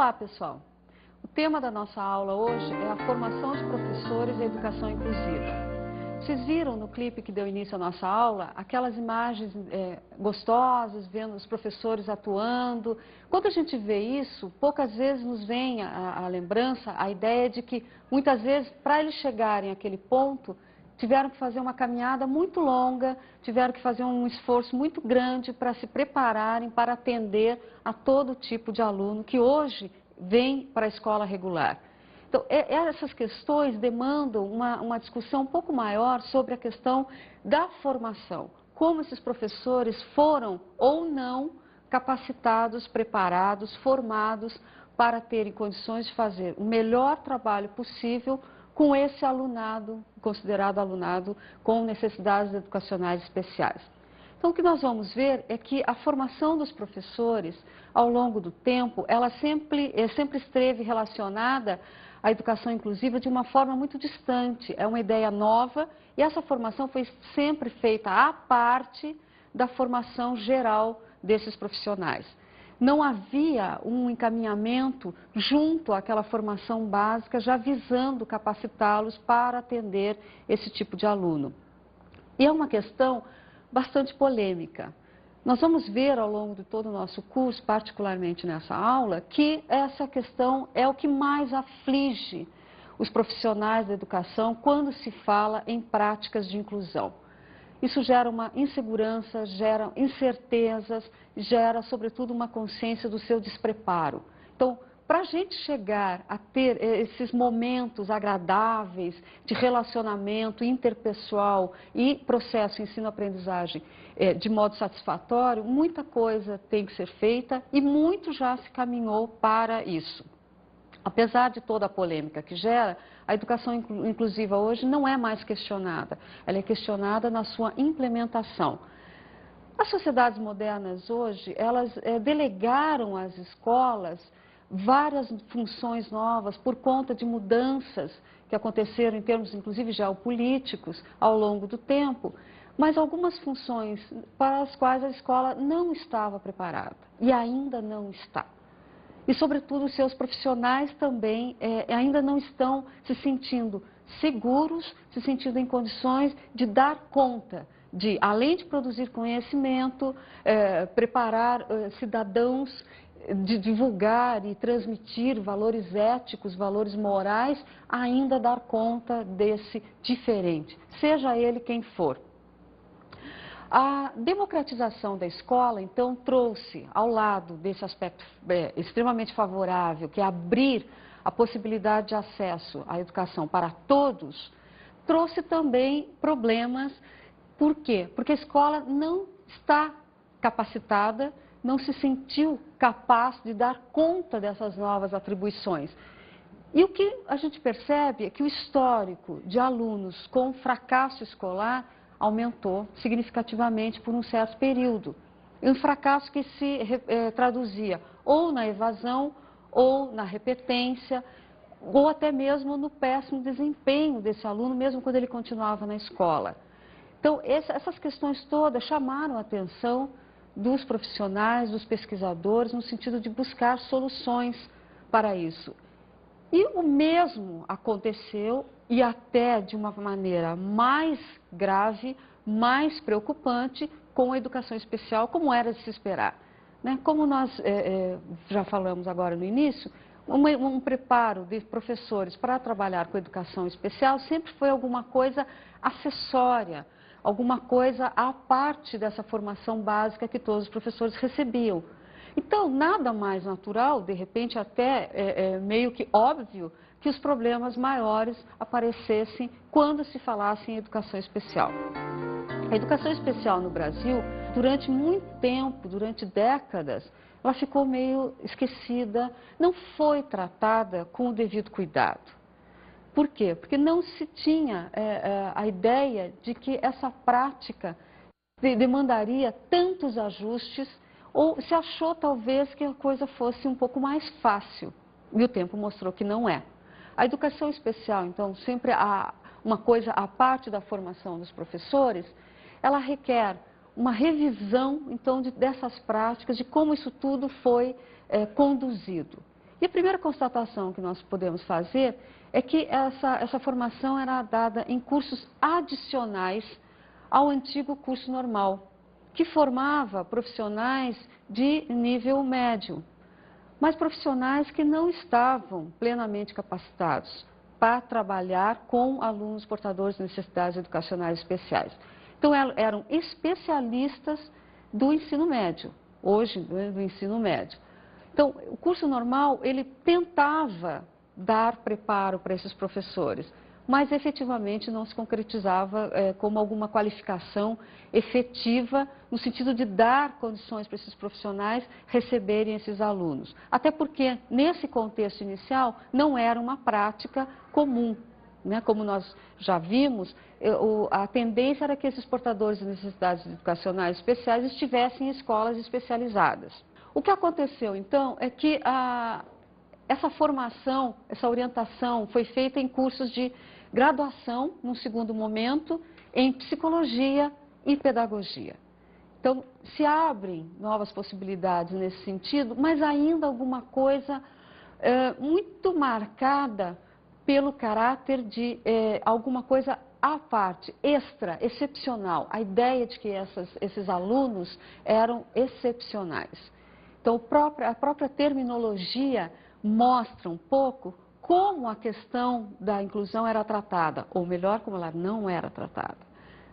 Olá, pessoal! O tema da nossa aula hoje é a formação de professores e a educação inclusiva. Vocês viram no clipe que deu início à nossa aula aquelas imagens gostosas, vendo os professores atuando. Quando a gente vê isso, poucas vezes nos vem a lembrança, a ideia de que muitas vezes, para eles chegarem àquele ponto, tiveram que fazer uma caminhada muito longa, tiveram que fazer um esforço muito grande para se prepararem para atender a todo tipo de aluno que hoje vem para a escola regular. Então, essas questões demandam uma discussão um pouco maior sobre a questão da formação. Como esses professores foram ou não capacitados, preparados, formados para terem condições de fazer o melhor trabalho possível com esse alunado, considerado alunado com necessidades educacionais especiais. Então, o que nós vamos ver é que a formação dos professores, ao longo do tempo, ela sempre esteve relacionada à educação inclusiva de uma forma muito distante. É uma ideia nova e essa formação foi sempre feita à parte da formação geral desses profissionais. Não havia um encaminhamento junto àquela formação básica, já visando capacitá-los para atender esse tipo de aluno. E é uma questão bastante polêmica. Nós vamos ver ao longo de todo o nosso curso, particularmente nessa aula, que essa questão é o que mais aflige os profissionais da educação quando se fala em práticas de inclusão. Isso gera uma insegurança, gera incertezas, gera, sobretudo, uma consciência do seu despreparo. Então, para a gente chegar a ter esses momentos agradáveis de relacionamento interpessoal e processo ensino-aprendizagem de modo satisfatório, muita coisa tem que ser feita e muito já se caminhou para isso. Apesar de toda a polêmica que gera, a educação inclusiva hoje não é mais questionada, ela é questionada na sua implementação. As sociedades modernas hoje, elas delegaram às escolas várias funções novas por conta de mudanças que aconteceram em termos, inclusive, geopolíticos ao longo do tempo, mas algumas funções para as quais a escola não estava preparada e ainda não está. E, sobretudo, os seus profissionais também ainda não estão se sentindo seguros, se sentindo em condições de dar conta de, além de produzir conhecimento, preparar cidadãos, de divulgar e transmitir valores éticos, valores morais, ainda dar conta desse diferente, seja ele quem for. A democratização da escola, então, trouxe ao lado desse aspecto extremamente favorável, que é abrir a possibilidade de acesso à educação para todos, trouxe também problemas. Por quê? Porque a escola não está capacitada, não se sentiu capaz de dar conta dessas novas atribuições. E o que a gente percebe é que o histórico de alunos com fracasso escolar aumentou significativamente por um certo período. E um fracasso que se traduzia ou na evasão, ou na repetência, ou até mesmo no péssimo desempenho desse aluno, mesmo quando ele continuava na escola. Então, essas questões todas chamaram a atenção dos profissionais, dos pesquisadores, no sentido de buscar soluções para isso. E o mesmo aconteceu, e até de uma maneira mais grave, mais preocupante, com a educação especial, como era de se esperar. Como nós já falamos agora no início, um preparo de professores para trabalhar com educação especial sempre foi alguma coisa acessória, alguma coisa à parte dessa formação básica que todos os professores recebiam. Então, nada mais natural, de repente até meio que óbvio, que os problemas maiores aparecessem quando se falasse em educação especial. A educação especial no Brasil, durante muito tempo, durante décadas, ela ficou meio esquecida, não foi tratada com o devido cuidado. Por quê? Porque não se tinha a ideia de que essa prática demandaria tantos ajustes, ou se achou talvez que a coisa fosse um pouco mais fácil, e o tempo mostrou que não é. A educação especial, então, sempre uma coisa à parte da formação dos professores, ela requer uma revisão, então, dessas práticas, de como isso tudo foi conduzido. E a primeira constatação que nós podemos fazer é que essa formação era dada em cursos adicionais ao antigo curso normal, que formava profissionais de nível médio, mas profissionais que não estavam plenamente capacitados para trabalhar com alunos portadores de necessidades educacionais especiais. Então, eram especialistas do ensino médio, hoje do ensino médio. Então, o curso normal, ele tentava dar preparo para esses professores, mas efetivamente não se concretizava como alguma qualificação efetiva no sentido de dar condições para esses profissionais receberem esses alunos. Até porque, nesse contexto inicial, não era uma prática comum. Né? Como nós já vimos, a tendência era que esses portadores de necessidades educacionais especiais estivessem em escolas especializadas. O que aconteceu, então, é que essa formação, essa orientação foi feita em cursos de graduação, num segundo momento, em psicologia e pedagogia. Então, se abrem novas possibilidades nesse sentido, mas ainda alguma coisa muito marcada pelo caráter de alguma coisa à parte, extra, excepcional. A ideia de que esses alunos eram excepcionais. Então, a própria terminologia mostra um pouco como a questão da inclusão era tratada, ou melhor, como ela não era tratada.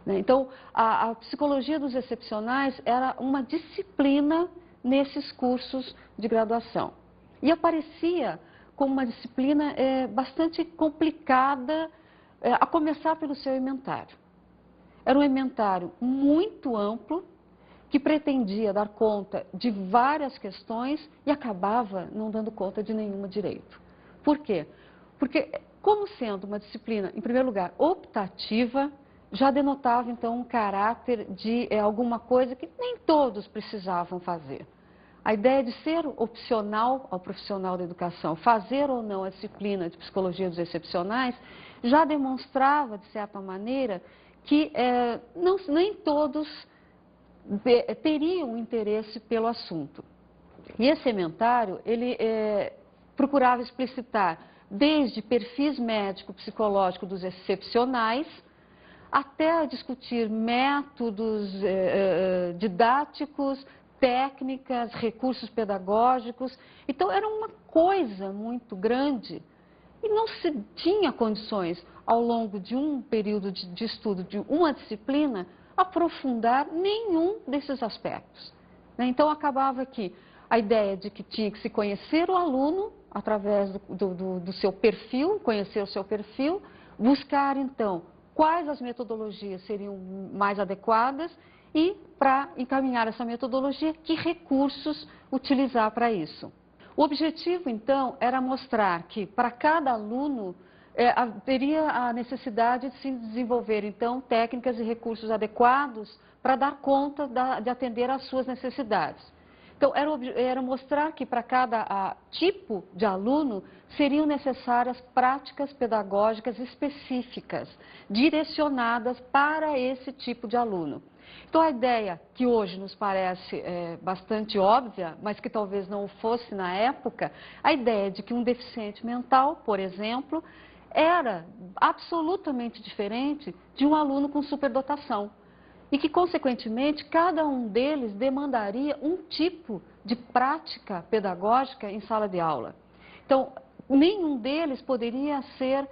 Então, a psicologia dos excepcionais era uma disciplina nesses cursos de graduação. E aparecia como uma disciplina bastante complicada, a começar pelo seu ementário. Era um ementário muito amplo, que pretendia dar conta de várias questões e acabava não dando conta de nenhuma direito. Por quê? Porque, como sendo uma disciplina, em primeiro lugar, optativa, já denotava, então, um caráter de alguma coisa que nem todos precisavam fazer. A ideia de ser opcional ao profissional da educação, fazer ou não a disciplina de psicologia dos excepcionais, já demonstrava, de certa maneira, que nem todos teriam interesse pelo assunto. E esse ementário, ele procurava explicitar desde perfis médico-psicológicos dos excepcionais, até discutir métodos didáticos, técnicas, recursos pedagógicos. Então, era uma coisa muito grande e não se tinha condições, ao longo de um período de estudo de uma disciplina, aprofundar nenhum desses aspectos. Então, acabava que a ideia de que tinha que se conhecer o aluno através do seu perfil, conhecer o seu perfil, buscar, então, quais as metodologias seriam mais adequadas e, para encaminhar essa metodologia, que recursos utilizar para isso. O objetivo, então, era mostrar que, para cada aluno, teria a necessidade de se desenvolver, então, técnicas e recursos adequados para dar conta de atender às suas necessidades. Então, era mostrar que para cada tipo de aluno seriam necessárias práticas pedagógicas específicas, direcionadas para esse tipo de aluno. Então, a ideia que hoje nos parece bastante óbvia, mas que talvez não o fosse na época, a ideia de que um deficiente mental, por exemplo, era absolutamente diferente de um aluno com superdotação. E que, consequentemente, cada um deles demandaria um tipo de prática pedagógica em sala de aula. Então, nenhum deles poderia ser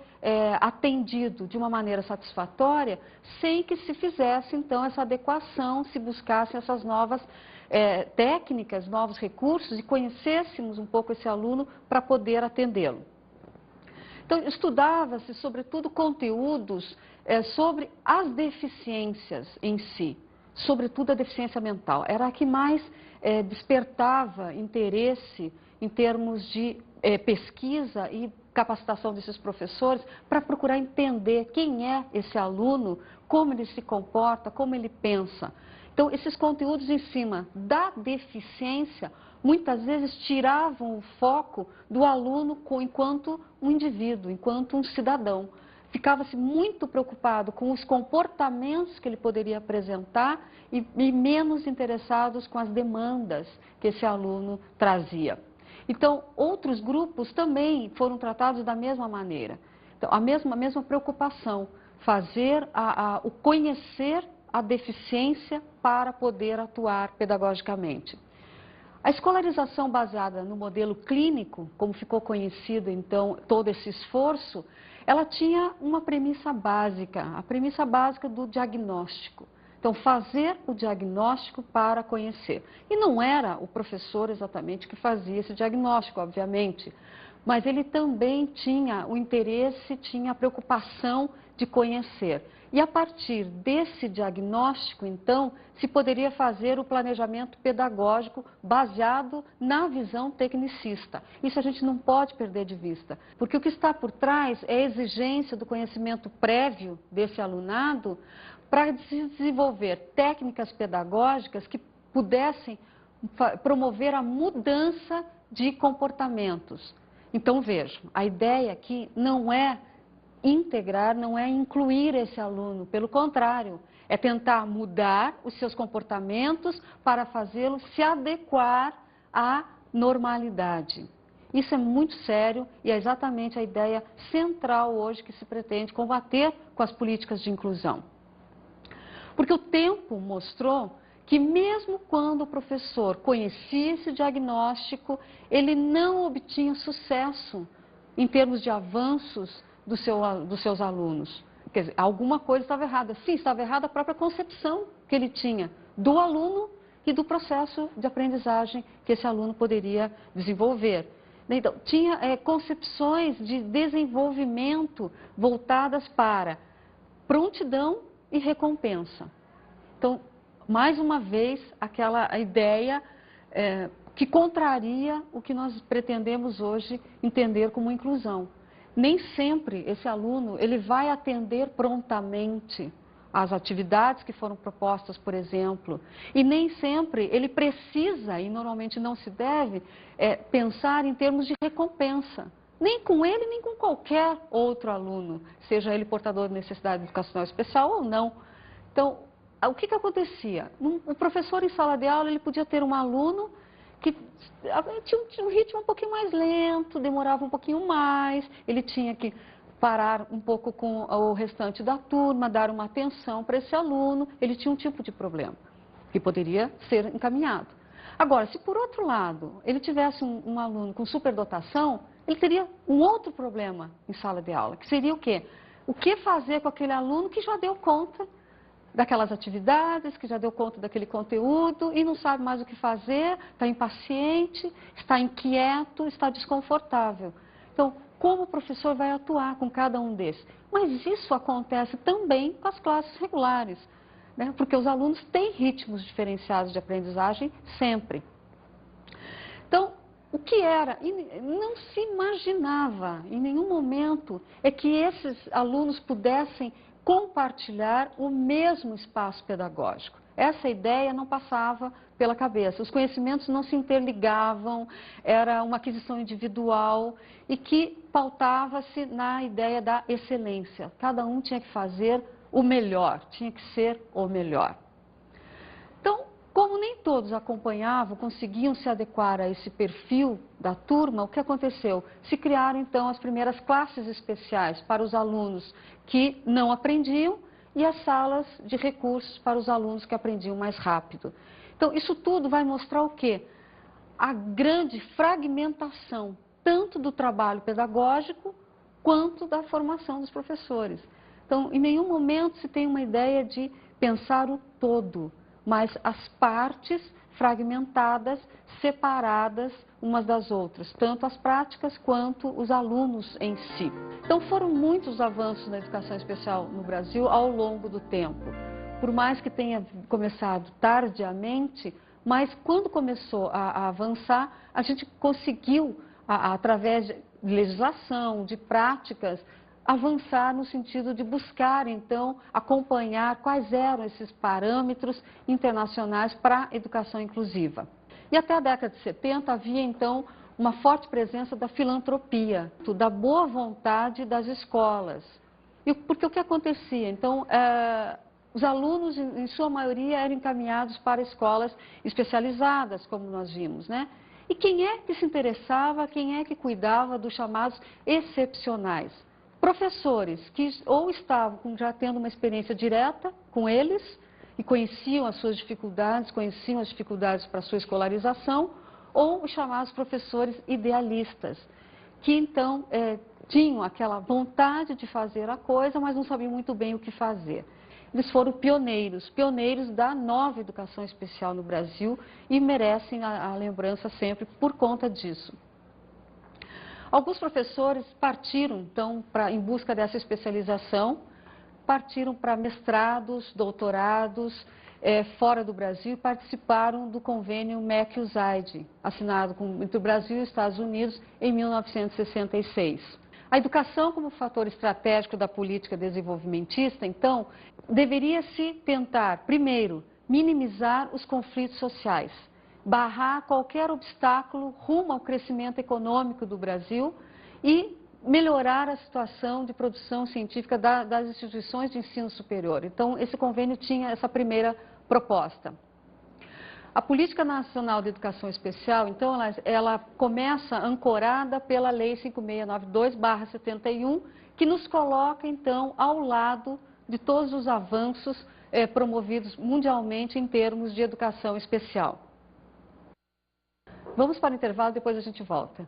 atendido de uma maneira satisfatória sem que se fizesse, então, essa adequação, se buscassem essas novas técnicas, novos recursos e conhecêssemos um pouco esse aluno para poder atendê-lo. Então, estudava-se, sobretudo, conteúdos sobre as deficiências em si, sobretudo a deficiência mental. Era a que mais despertava interesse em termos de pesquisa e capacitação desses professores para procurar entender quem é esse aluno, como ele se comporta, como ele pensa. Então, esses conteúdos em cima da deficiência, muitas vezes tiravam o foco do aluno enquanto um indivíduo, enquanto um cidadão. Ficava-se muito preocupado com os comportamentos que ele poderia apresentar e menos interessados com as demandas que esse aluno trazia. Então, outros grupos também foram tratados da mesma maneira. Então, a mesma preocupação, fazer o conhecer a deficiência para poder atuar pedagogicamente. A escolarização baseada no modelo clínico, como ficou conhecido então todo esse esforço, ela tinha uma premissa básica, a premissa básica do diagnóstico. Então, fazer o diagnóstico para conhecer. E não era o professor exatamente que fazia esse diagnóstico, obviamente, mas ele também tinha o interesse, tinha a preocupação de conhecer. E a partir desse diagnóstico, então, se poderia fazer o planejamento pedagógico baseado na visão tecnicista. Isso a gente não pode perder de vista, porque o que está por trás é a exigência do conhecimento prévio desse alunado para desenvolver técnicas pedagógicas que pudessem promover a mudança de comportamentos. Então, vejam, a ideia aqui não é integrar, não é incluir esse aluno, pelo contrário, é tentar mudar os seus comportamentos para fazê-lo se adequar à normalidade. Isso é muito sério e é exatamente a ideia central hoje que se pretende combater com as políticas de inclusão. Porque o tempo mostrou que mesmo quando o professor conhecia esse diagnóstico, ele não obtinha sucesso em termos de avanços dos seus alunos. Quer dizer, alguma coisa estava errada. Sim, estava errada a própria concepção que ele tinha do aluno e do processo de aprendizagem que esse aluno poderia desenvolver. Então, tinha concepções de desenvolvimento voltadas para prontidão e recompensa. Então, mais uma vez, aquela ideia que contraria o que nós pretendemos hoje entender como inclusão. Nem sempre esse aluno ele vai atender prontamente às atividades que foram propostas, por exemplo, e nem sempre ele precisa, e normalmente não se deve, pensar em termos de recompensa. Nem com ele, nem com qualquer outro aluno, seja ele portador de necessidade educacional especial ou não. Então, o que acontecia? O professor em sala de aula ele podia ter um aluno que tinha um ritmo um pouquinho mais lento, demorava um pouquinho mais, ele tinha que parar um pouco com o restante da turma, dar uma atenção para esse aluno, ele tinha um tipo de problema que poderia ser encaminhado. Agora, se por outro lado ele tivesse um aluno com superdotação, ele teria um outro problema em sala de aula, que seria o quê? O que fazer com aquele aluno que já deu conta daquelas atividades, que já deu conta daquele conteúdo e não sabe mais o que fazer, está impaciente, está inquieto, está desconfortável. Então, como o professor vai atuar com cada um desses? Mas isso acontece também com as classes regulares, né? Porque os alunos têm ritmos diferenciados de aprendizagem sempre. Então, o que era, não se imaginava em nenhum momento, é que esses alunos pudessem compartilhar o mesmo espaço pedagógico. Essa ideia não passava pela cabeça, os conhecimentos não se interligavam, era uma aquisição individual e que pautava-se na ideia da excelência. Cada um tinha que fazer o melhor, tinha que ser o melhor. Então, como nem todos acompanhavam, conseguiam se adequar a esse perfil da turma, o que aconteceu? Se criaram, então, as primeiras classes especiais para os alunos que não aprendiam e as salas de recursos para os alunos que aprendiam mais rápido. Então, isso tudo vai mostrar o quê? A grande fragmentação, tanto do trabalho pedagógico, quanto da formação dos professores. Então, em nenhum momento se tem uma ideia de pensar o todo, mas as partes fragmentadas, separadas umas das outras, tanto as práticas quanto os alunos em si. Então foram muitos avanços na educação especial no Brasil ao longo do tempo. Por mais que tenha começado tardiamente, mas quando começou a avançar, a gente conseguiu, através de legislação, de práticas, avançar no sentido de buscar, então, acompanhar quais eram esses parâmetros internacionais para a educação inclusiva. E até a década de 70 havia, então, uma forte presença da filantropia, da boa vontade das escolas. Porque o que acontecia? Então, os alunos, em sua maioria, eram encaminhados para escolas especializadas, como nós vimos, né? E quem é que se interessava, quem é que cuidava dos chamados excepcionais? Professores que ou estavam já tendo uma experiência direta com eles e conheciam as suas dificuldades, conheciam as dificuldades para a sua escolarização, ou os chamados professores idealistas, que então tinham aquela vontade de fazer a coisa, mas não sabiam muito bem o que fazer. Eles foram pioneiros da nova educação especial no Brasil e merecem a lembrança sempre por conta disso. Alguns professores partiram, então, em busca dessa especialização, partiram para mestrados, doutorados fora do Brasil e participaram do convênio MEC-USAID, assinado entre o Brasil e os Estados Unidos em 1966. A educação como fator estratégico da política desenvolvimentista, então, deveria-se tentar, primeiro, minimizar os conflitos sociais, barrar qualquer obstáculo rumo ao crescimento econômico do Brasil e melhorar a situação de produção científica das instituições de ensino superior. Então, esse convênio tinha essa primeira proposta. A Política Nacional de Educação Especial, então, ela começa ancorada pela Lei 5692/71, que nos coloca, então, ao lado de todos os avanços promovidos mundialmente em termos de educação especial. Vamos para o intervalo, depois a gente volta.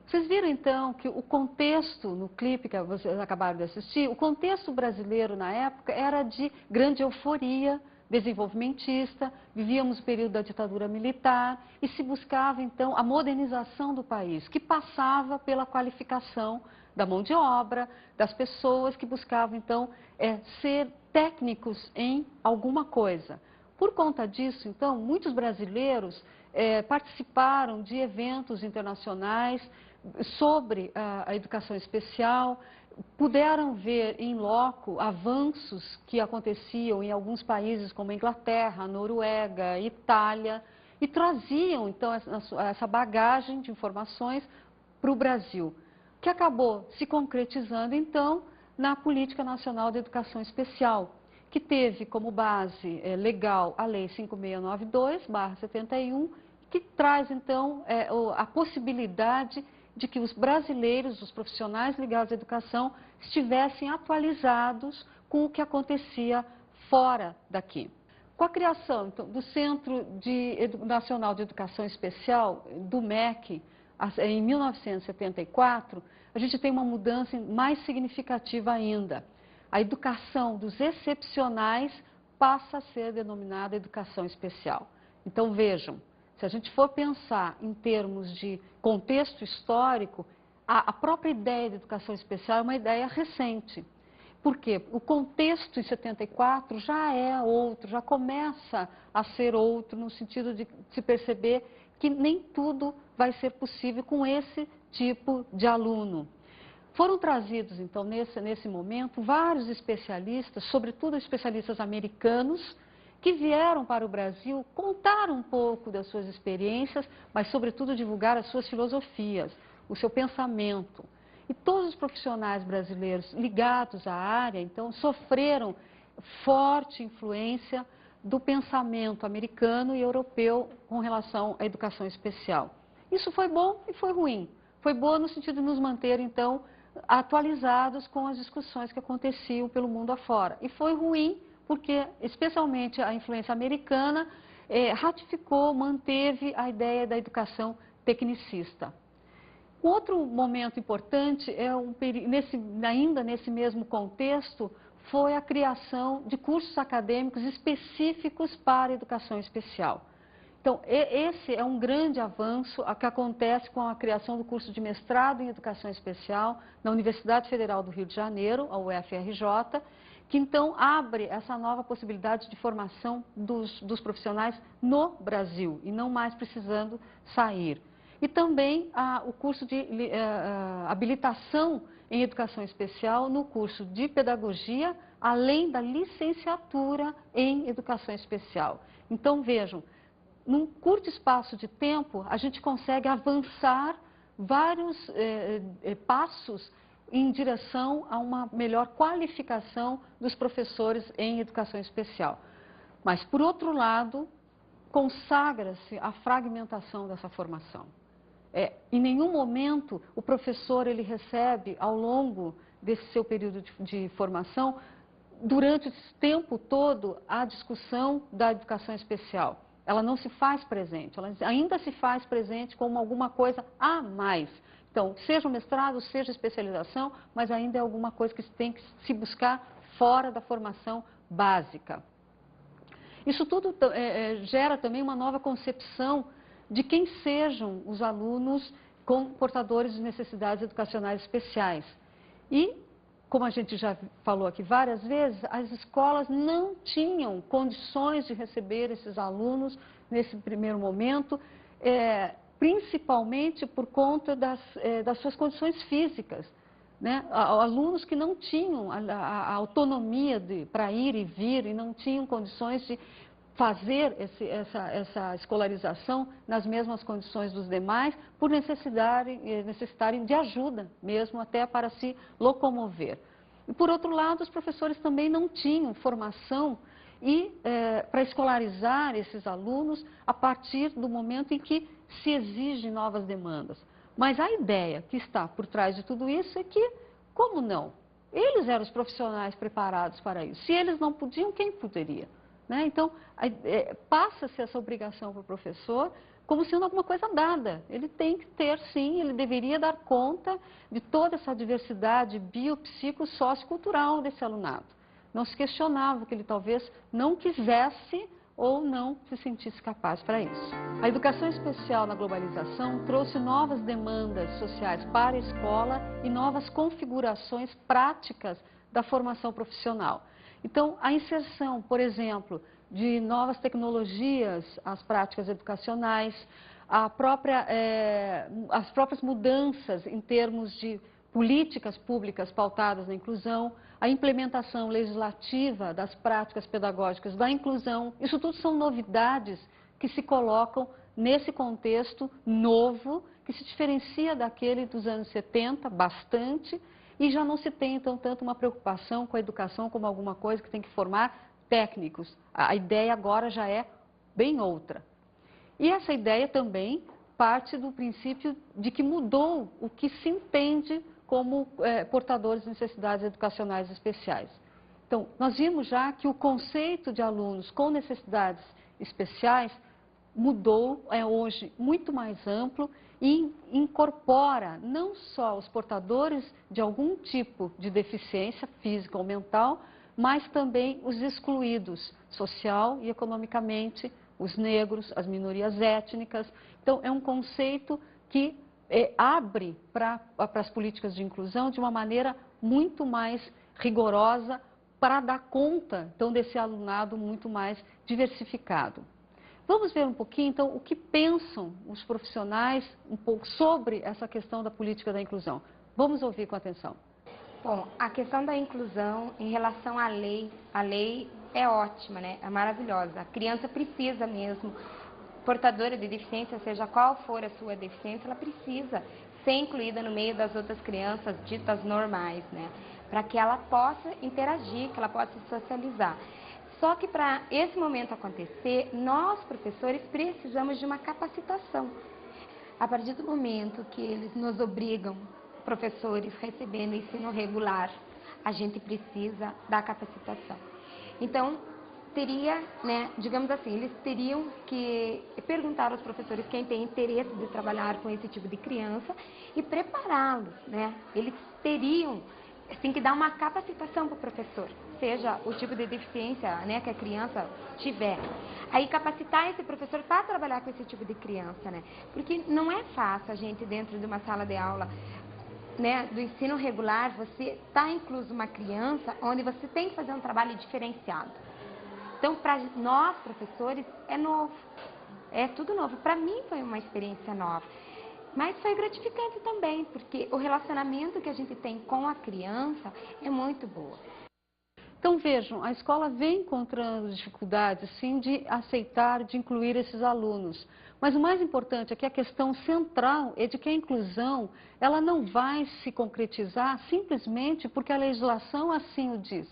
Vocês viram, então, que o contexto, no clipe que vocês acabaram de assistir, o contexto brasileiro na época era de grande euforia desenvolvimentista, vivíamos o período da ditadura militar e se buscava, então, a modernização do país, que passava pela qualificação da mão de obra, das pessoas que buscavam, então, ser técnicos em alguma coisa. Por conta disso, então, muitos brasileiros participaram de eventos internacionais sobre a educação especial, puderam ver em loco avanços que aconteciam em alguns países como a Inglaterra, a Noruega, a Itália, e traziam então essa bagagem de informações para o Brasil, que acabou se concretizando então na Política Nacional de Educação Especial, que teve como base legal a Lei 5692/71, que traz então a possibilidade de que os brasileiros, os profissionais ligados à educação, estivessem atualizados com o que acontecia fora daqui. Com a criação então, do Centro Nacional de Educação Especial, do MEC, em 1974, a gente tem uma mudança mais significativa ainda. A educação dos excepcionais passa a ser denominada educação especial. Então, vejam, se a gente for pensar em termos de contexto histórico, a própria ideia de educação especial é uma ideia recente. Por quê? O contexto em 74 já é outro, já começa a ser outro, no sentido de se perceber que nem tudo vai ser possível com esse tipo de aluno. Foram trazidos, então, nesse momento, vários especialistas, sobretudo especialistas americanos, que vieram para o Brasil contar um pouco das suas experiências, mas, sobretudo, divulgar as suas filosofias, o seu pensamento. E todos os profissionais brasileiros ligados à área, então, sofreram forte influência do pensamento americano e europeu com relação à educação especial. Isso foi bom e foi ruim. Foi bom no sentido de nos manter, então, atualizados com as discussões que aconteciam pelo mundo afora. E foi ruim porque especialmente a influência americana ratificou, manteve a ideia da educação tecnicista. Um outro momento importante, ainda nesse mesmo contexto, foi a criação de cursos acadêmicos específicos para a educação especial. Então, esse é um grande avanço que acontece com a criação do curso de mestrado em Educação Especial na Universidade Federal do Rio de Janeiro, a UFRJ, que então abre essa nova possibilidade de formação dos profissionais no Brasil e não mais precisando sair. E também o curso de habilitação em Educação Especial no curso de Pedagogia, além da licenciatura em Educação Especial. Então, vejam, num curto espaço de tempo, a gente consegue avançar vários passos em direção a uma melhor qualificação dos professores em educação especial. Mas, por outro lado, consagra-se a fragmentação dessa formação. Em nenhum momento o professor ele recebe, ao longo desse seu período de formação, durante esse tempo todo, a discussão da educação especial. Ela não se faz presente, ela ainda se faz presente como alguma coisa a mais. Então, seja o mestrado, seja a especialização, mas ainda é alguma coisa que tem que se buscar fora da formação básica. Isso tudo gera também uma nova concepção de quem sejam os alunos portadores de necessidades educacionais especiais. E, como a gente já falou aqui várias vezes, as escolas não tinham condições de receber esses alunos nesse primeiro momento, principalmente por conta das suas condições físicas, né? Alunos que não tinham a autonomia para ir e vir e não tinham condições de fazer essa escolarização nas mesmas condições dos demais, por necessitarem de ajuda mesmo, até para se locomover. E, por outro lado, os professores também não tinham formação para escolarizar esses alunos a partir do momento em que se exigem novas demandas. Mas a ideia que está por trás de tudo isso é que, como não? Eles eram os profissionais preparados para isso. Se eles não podiam, quem poderia? Né? Então, passa-se essa obrigação para o professor como sendo alguma coisa dada. Ele tem que ter, sim, ele deveria dar conta de toda essa diversidade biopsico-sociocultural desse alunado. Não se questionava que ele talvez não quisesse ou não se sentisse capaz para isso. A educação especial na globalização trouxe novas demandas sociais para a escola e novas configurações práticas da formação profissional. Então, a inserção, por exemplo, de novas tecnologias às práticas educacionais, as próprias mudanças em termos de políticas públicas pautadas na inclusão, a implementação legislativa das práticas pedagógicas da inclusão, isso tudo são novidades que se colocam nesse contexto novo, que se diferencia daquele dos anos 70, bastante, e já não se tem, então, tanto uma preocupação com a educação como alguma coisa que tem que formar técnicos. A ideia agora já é bem outra. E essa ideia também parte do princípio de que mudou o que se entende como portadores de necessidades educacionais especiais. Então, nós vimos já que o conceito de alunos com necessidades especiais mudou, é hoje muito mais amplo e incorpora não só os portadores de algum tipo de deficiência física ou mental, mas também os excluídos social e economicamente, os negros, as minorias étnicas. Então, é um conceito que abre para as políticas de inclusão de uma maneira muito mais rigorosa para dar conta, então, desse alunado muito mais diversificado. Vamos ver um pouquinho, então, o que pensam os profissionais um pouco sobre essa questão da política da inclusão. Vamos ouvir com atenção. Bom, a questão da inclusão em relação à lei é ótima, né? É maravilhosa. A criança precisa mesmo, portadora de deficiência, seja qual for a sua deficiência, ela precisa ser incluída no meio das outras crianças ditas normais, né? Para que ela possa interagir, que ela possa se socializar. Só que para esse momento acontecer, nós, professores, precisamos de uma capacitação. A partir do momento que eles nos obrigam, professores recebendo ensino regular, a gente precisa da capacitação. Então, teria, né, digamos assim, eles teriam que perguntar aos professores quem tem interesse de trabalhar com esse tipo de criança e prepará-los, né? Eles teriam, assim, que dar uma capacitação para o professor, seja o tipo de deficiência, né, que a criança tiver. Aí capacitar esse professor para trabalhar com esse tipo de criança, né? Porque não é fácil a gente dentro de uma sala de aula, né, do ensino regular, você está incluso uma criança onde você tem que fazer um trabalho diferenciado. Então, para nós, professores, é novo, é tudo novo. Para mim foi uma experiência nova, mas foi gratificante também, porque o relacionamento que a gente tem com a criança é muito boa. Então, vejam, a escola vem encontrando dificuldades, sim, de aceitar, de incluir esses alunos. Mas o mais importante é que a questão central é de que a inclusão, ela não vai se concretizar simplesmente porque a legislação assim o diz.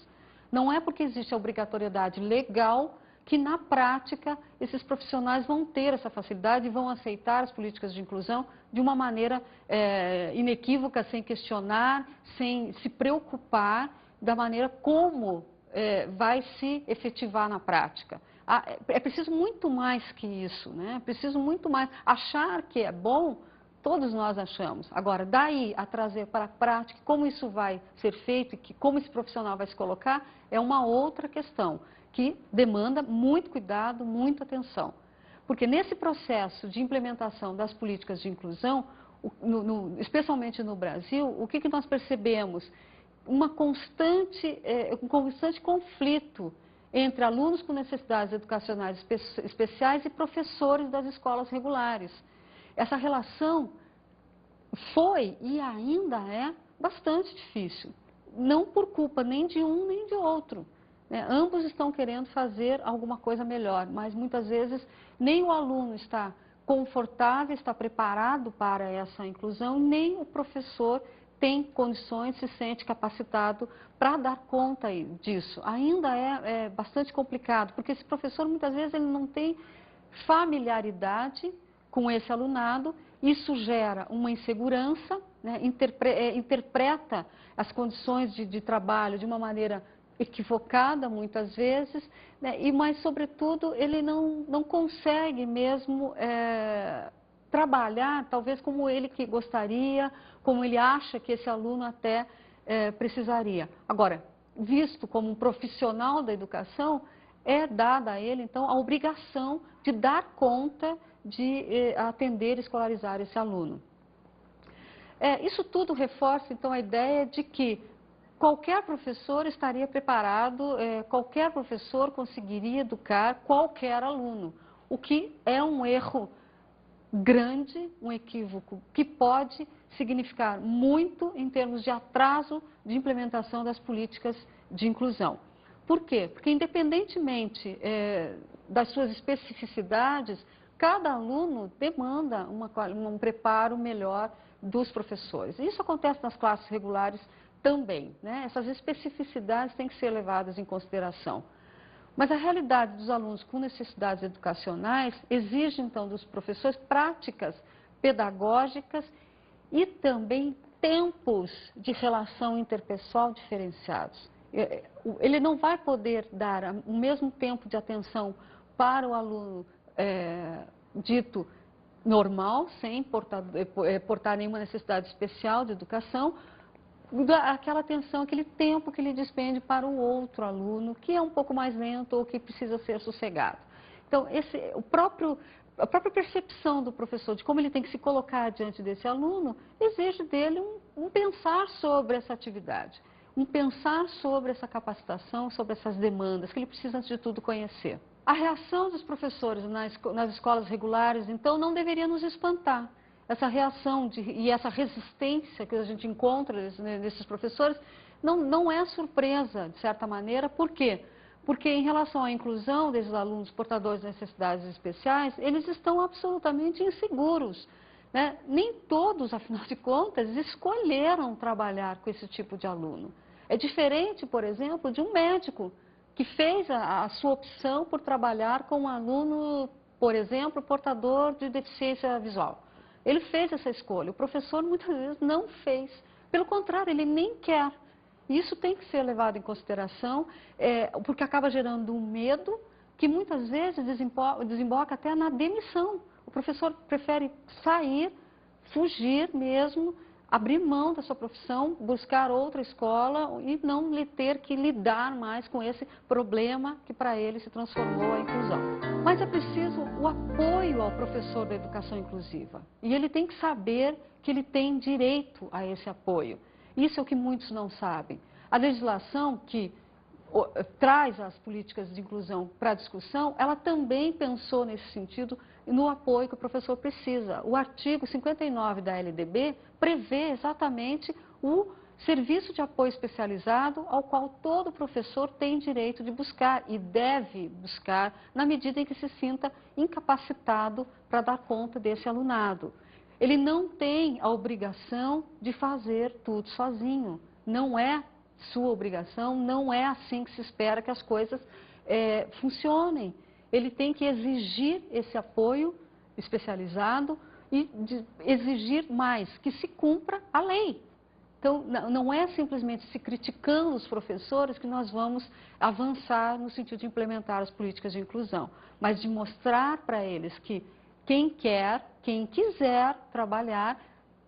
Não é porque existe a obrigatoriedade legal que, na prática, esses profissionais vão ter essa facilidade e vão aceitar as políticas de inclusão de uma maneira inequívoca, sem questionar, sem se preocupar da maneira como vai se efetivar na prática. É preciso muito mais que isso, né? É preciso muito mais. Achar que é bom, todos nós achamos. Agora, daí a trazer para a prática como isso vai ser feito e como esse profissional vai se colocar, é uma outra questão que demanda muito cuidado, muita atenção. Porque nesse processo de implementação das políticas de inclusão, especialmente no Brasil, o que nós percebemos? Um constante conflito entre alunos com necessidades educacionais especiais e professores das escolas regulares. Essa relação foi e ainda é bastante difícil, não por culpa nem de um nem de outro, né? Ambos estão querendo fazer alguma coisa melhor, mas muitas vezes nem o aluno está confortável, está preparado para essa inclusão, nem o professor tem condições, se sente capacitado para dar conta disso. Ainda é bastante complicado, porque esse professor muitas vezes ele não tem familiaridade com esse alunado, isso gera uma insegurança, né? Interpreta as condições de trabalho de uma maneira equivocada muitas vezes, né? Mas sobretudo ele não consegue mesmo trabalhar talvez como ele que gostaria, como ele acha que esse aluno até precisaria. Agora, visto como um profissional da educação, é dada a ele, então, a obrigação de dar conta de atender e escolarizar esse aluno. Isso tudo reforça, então, a ideia de que qualquer professor estaria preparado, qualquer professor conseguiria educar qualquer aluno, o que é um erro grande, um equívoco que pode significar muito em termos de atraso de implementação das políticas de inclusão. Por quê? Porque independentemente das suas especificidades, cada aluno demanda um preparo melhor dos professores. Isso acontece nas classes regulares também, né? Essas especificidades têm que ser levadas em consideração. Mas a realidade dos alunos com necessidades educacionais exige, então, dos professores práticas pedagógicas e também tempos de relação interpessoal diferenciados. Ele não vai poder dar o mesmo tempo de atenção para o aluno dito normal, sem portar nenhuma necessidade especial de educação, aquela atenção, aquele tempo que ele despende para o outro aluno, que é um pouco mais lento ou que precisa ser sossegado. Então, a própria percepção do professor de como ele tem que se colocar diante desse aluno, exige dele um pensar sobre essa atividade, um pensar sobre essa capacitação, sobre essas demandas, que ele precisa, antes de tudo, conhecer. A reação dos professores nas escolas regulares, então, não deveria nos espantar. Essa reação e essa resistência que a gente encontra nesses professores não é surpresa, de certa maneira. Por quê? Porque em relação à inclusão desses alunos portadores de necessidades especiais, eles estão absolutamente inseguros, né? Nem todos, afinal de contas, escolheram trabalhar com esse tipo de aluno. É diferente, por exemplo, de um médico que fez a sua opção por trabalhar com um aluno, por exemplo, portador de deficiência visual. Ele fez essa escolha. O professor muitas vezes não fez. Pelo contrário, ele nem quer. E isso tem que ser levado em consideração, porque acaba gerando um medo que muitas vezes desemboca até na demissão. O professor prefere sair, fugir mesmo, abrir mão da sua profissão, buscar outra escola e não ter que lidar mais com esse problema que para ele se transformou a inclusão. Mas é preciso o apoio ao professor da educação inclusiva. E ele tem que saber que ele tem direito a esse apoio. Isso é o que muitos não sabem. A legislação que traz as políticas de inclusão para a discussão, ela também pensou nesse sentido no apoio que o professor precisa. O artigo 59 da LDB prevê exatamente o serviço de apoio especializado ao qual todo professor tem direito de buscar e deve buscar na medida em que se sinta incapacitado para dar conta desse alunado. Ele não tem a obrigação de fazer tudo sozinho, não é sua obrigação, não é assim que se espera que as coisas funcionem. Ele tem que exigir esse apoio especializado e exigir mais, que se cumpra a lei. Então, não é simplesmente se criticando os professores que nós vamos avançar no sentido de implementar as políticas de inclusão, mas de mostrar para eles que quem quer, quem quiser trabalhar,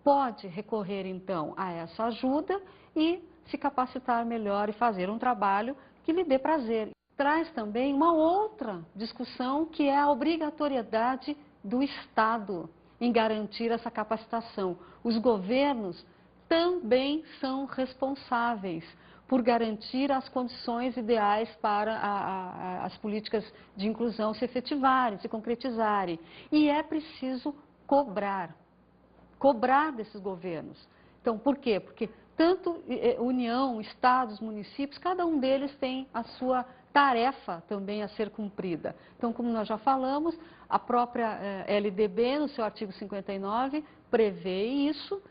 pode recorrer então a essa ajuda e se capacitar melhor e fazer um trabalho que lhe dê prazer. Traz também uma outra discussão que é a obrigatoriedade do Estado em garantir essa capacitação. Os governos também são responsáveis por garantir as condições ideais para as políticas de inclusão se efetivarem, se concretizarem. E é preciso cobrar desses governos. Então, por quê? Porque tanto União, Estados, municípios, cada um deles tem a sua tarefa também a ser cumprida. Então, como nós já falamos, a própria LDB, no seu artigo 59, prevê isso,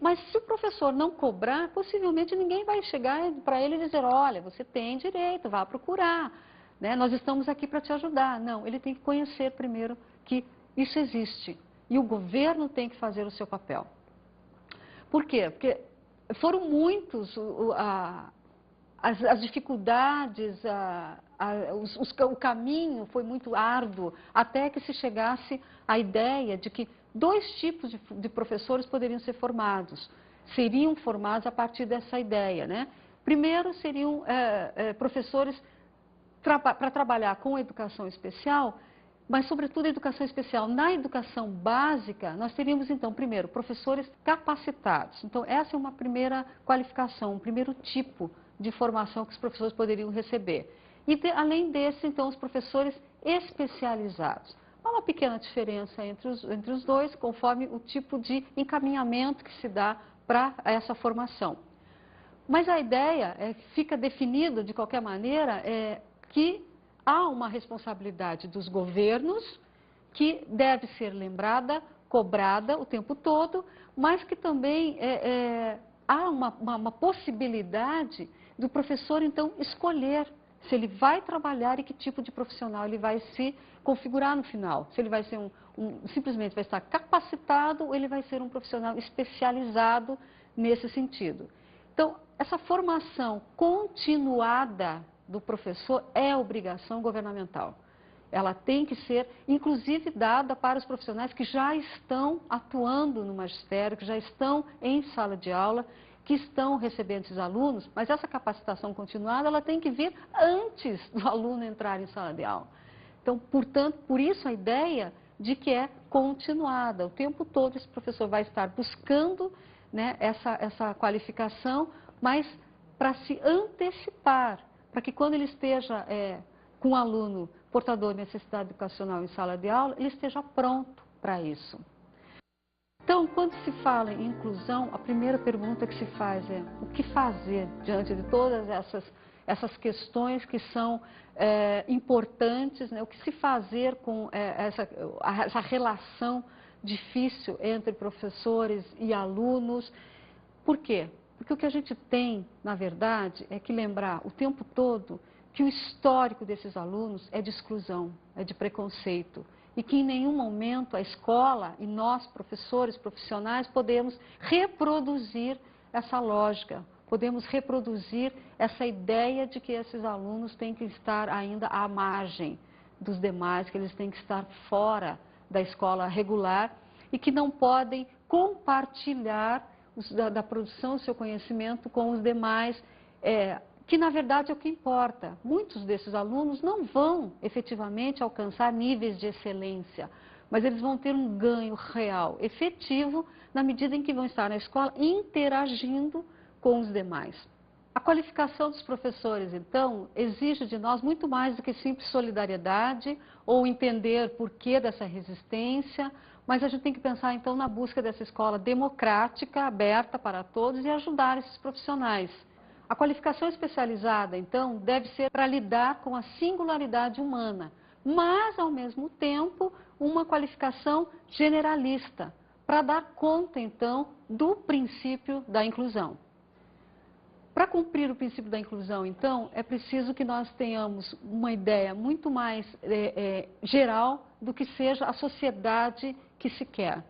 mas se o professor não cobrar, possivelmente ninguém vai chegar para ele e dizer, olha, você tem direito, vá procurar, né? Nós estamos aqui para te ajudar. Não, ele tem que conhecer primeiro que isso existe e o governo tem que fazer o seu papel. Por quê? Porque foram muitos as dificuldades, o caminho foi muito árduo até que se chegasse à ideia de que 2 tipos de professores poderiam ser formados. Seriam formados a partir dessa ideia, né? Primeiro seriam professores para trabalhar com educação especial, mas, sobretudo, a educação especial. Na educação básica, nós teríamos, então, primeiro, professores capacitados. Então, essa é uma primeira qualificação, um primeiro tipo de formação que os professores poderiam receber. E, além desse, então, os professores especializados. Há uma pequena diferença entre os dois, conforme o tipo de encaminhamento que se dá para essa formação. Mas a ideia fica definida, de qualquer maneira, que há uma responsabilidade dos governos que deve ser lembrada, cobrada o tempo todo, mas que também há uma possibilidade do professor, então, escolher se ele vai trabalhar e que tipo de profissional ele vai se configurar no final. Se ele vai ser simplesmente vai estar capacitado ou ele vai ser um profissional especializado nesse sentido. Então, essa formação continuada do professor é obrigação governamental. Ela tem que ser, inclusive, dada para os profissionais que já estão atuando no magistério, que já estão em sala de aula, que estão recebendo esses alunos, mas essa capacitação continuada, ela tem que vir antes do aluno entrar em sala de aula. Então, portanto, por isso a ideia de que é continuada. O tempo todo esse professor vai estar buscando, né, essa qualificação, mas para se antecipar, para que quando ele esteja com um aluno portador de necessidade educacional em sala de aula, ele esteja pronto para isso. Então, quando se fala em inclusão, a primeira pergunta que se faz é o que fazer diante de todas essas questões que são importantes, né? O que se fazer com essa relação difícil entre professores e alunos. Por quê? Porque o que a gente tem, na verdade, é que lembrar o tempo todo que o histórico desses alunos é de exclusão, é de preconceito. E que em nenhum momento a escola e nós, professores, profissionais, podemos reproduzir essa lógica. podemos reproduzir essa ideia de que esses alunos têm que estar ainda à margem dos demais, que eles têm que estar fora da escola regular e que não podem compartilhar da produção do seu conhecimento com os demais, que na verdade é o que importa. Muitos desses alunos não vão efetivamente alcançar níveis de excelência, mas eles vão ter um ganho real, efetivo, na medida em que vão estar na escola interagindo com os demais. A qualificação dos professores, então, exige de nós muito mais do que simples solidariedade ou entender por que dessa resistência, mas a gente tem que pensar, então, na busca dessa escola democrática, aberta para todos e ajudar esses profissionais. A qualificação especializada, então, deve ser para lidar com a singularidade humana, mas, ao mesmo tempo, uma qualificação generalista, para dar conta, então, do princípio da inclusão. Para cumprir o princípio da inclusão, então, é preciso que nós tenhamos uma ideia muito mais geral do que seja a sociedade que se quer.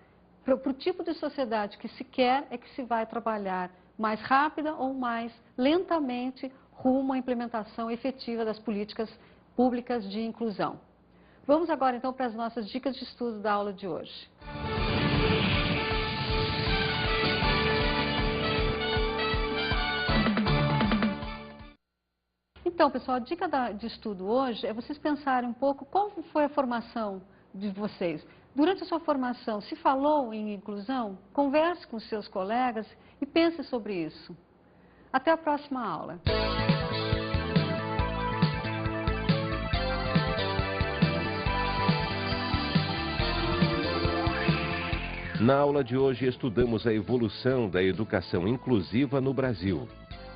Para o tipo de sociedade que se quer é que se vai trabalhar mais rápida ou mais lentamente rumo à implementação efetiva das políticas públicas de inclusão. Vamos agora, então, para as nossas dicas de estudo da aula de hoje. Então, pessoal, a dica de estudo hoje é vocês pensarem um pouco qual foi a formação de vocês. Durante a sua formação, se falou em inclusão? Converse com seus colegas e pense sobre isso. Até a próxima aula. Na aula de hoje, estudamos a evolução da educação inclusiva no Brasil.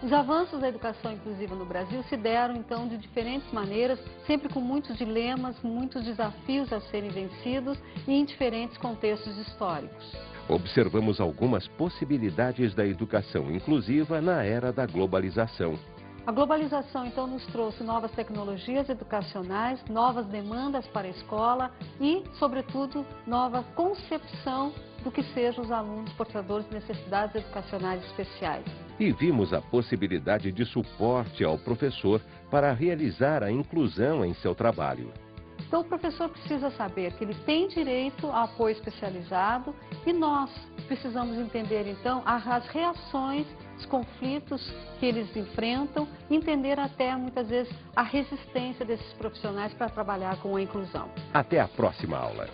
Os avanços da educação inclusiva no Brasil se deram, então, de diferentes maneiras, sempre com muitos dilemas, muitos desafios a serem vencidos e em diferentes contextos históricos. Observamos algumas possibilidades da educação inclusiva na era da globalização. A globalização, então, nos trouxe novas tecnologias educacionais, novas demandas para a escola e, sobretudo, nova concepção do que sejam os alunos portadores de necessidades educacionais especiais. E vimos a possibilidade de suporte ao professor para realizar a inclusão em seu trabalho. Então, o professor precisa saber que ele tem direito a apoio especializado e nós precisamos entender, então, as reações, os conflitos que eles enfrentam, entender até, muitas vezes, a resistência desses profissionais para trabalhar com a inclusão. Até a próxima aula.